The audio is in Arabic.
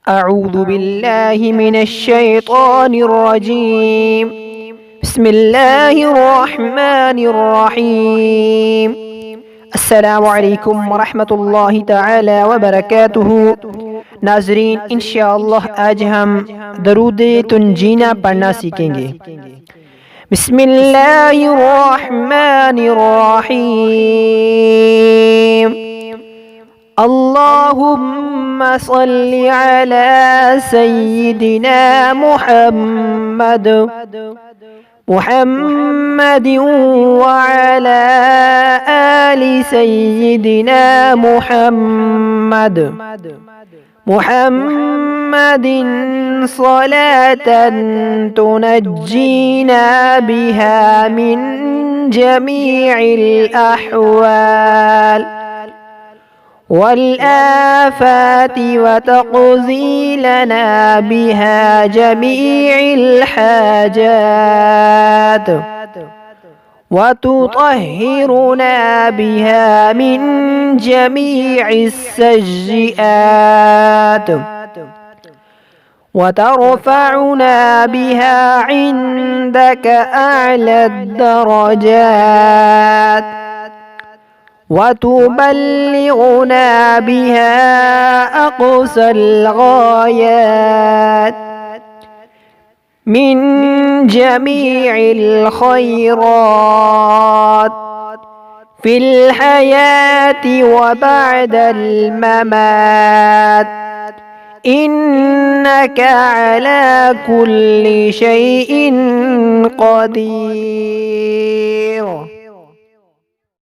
أعوذ بالله من الشيطان الرجيم. بسم الله الرحمن الرحيم. السلام عليكم ورحمة الله تعالى وبركاته. नाजरीन, इंशाअल्लाह आज हम दरूद तुंजीना पढ़ना सीखेंगे। बिस्मिल्लाहिर्रहमानिर्रहीम। अल्लाहुम्मा सल्लि अला सय्यिदिना मुहम्मद व अला आलि सय्यिदिना मुहम्मदिन सलातन तुनज्जीना बिहा मिन जमीइल अहवाल والآفات وتقضي لنا بها جميع الحاجات وتطهرنا بها من جميع السيئات وترفعنا بها عندك أعلى الدرجات وتبلغنا بها أقصى الغايات من جميع الخيرات في الحياة وبعد الممات، إنك على كل شيء قدير.